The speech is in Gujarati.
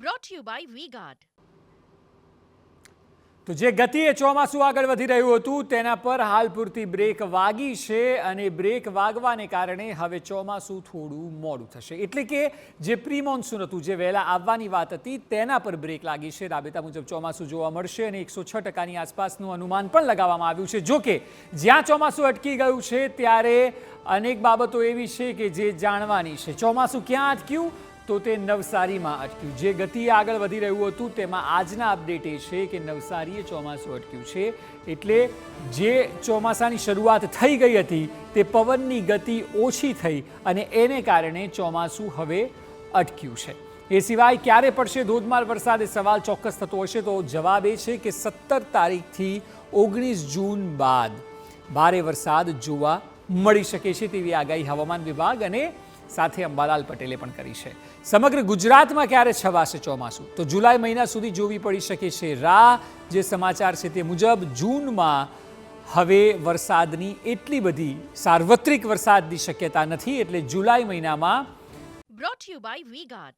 brought to you by V-Guard. તો જે ગતિએ ચોમાસું આગળ વધી રહ્યું હતું તેના પર હાલ પૂરતી બ્રેક વાગી છે અને બ્રેક વાગવાને કારણે હવે ચોમાસું થોડું મોડું થશે, એટલે કે જે પ્રી મોન્સૂન હતું, જે વહેલા આવવાની વાત હતી તેના પર બ્રેક લાગી છે. રાબેતા મુજબ ચોમાસું જોવા મળશે અને 106% આસપાસનું અનુમાન પણ લગાવવામાં આવ્યું છે. જો કે જ્યાં ચોમાસું અટકી ગયું છે ત્યારે અનેક બાબતો એવી છે કે જે જાણવાની છે. ચોમાસું ક્યાં અટક્યું? તો તે નવસારીમાં અટક્યું. જે ગતિએ આગળ વધી રહ્યું હતું તેમાં આજના અપડેટ એ છે કે નવસારીએ ચોમાસું અટક્યું છે. એટલે જે ચોમાસાની શરૂઆત થઈ ગઈ હતી તે પવનની ગતિ ઓછી થઈ અને એને કારણે ચોમાસું હવે અટક્યું છે. એ સિવાય ક્યારે પડશે ધોધમાર વરસાદ, એ સવાલ ચોક્કસ થતો હશે તો જવાબ એ છે કે 17 તારીખથી 19 જૂન બાદ ભારે વરસાદ જોવા મળી શકે છે તેવી આગાહી હવામાન વિભાગ અને સાથે અંબાલાલ પટેલે પણ કરી છે. સમગ્ર ગુજરાતમાં ક્યારે છવાશે ચોમાસું? તો જુલાઈ મહિના સુધી જોવી પડી શકે છે રાહ. જે સમાચાર છે તે મુજબ જૂનમાં હવે વરસાદની એટલી બધી સાર્વત્રિક વરસાદની શક્યતા નથી, એટલે જુલાઈ મહિનામાં Brought to you by V-Guard.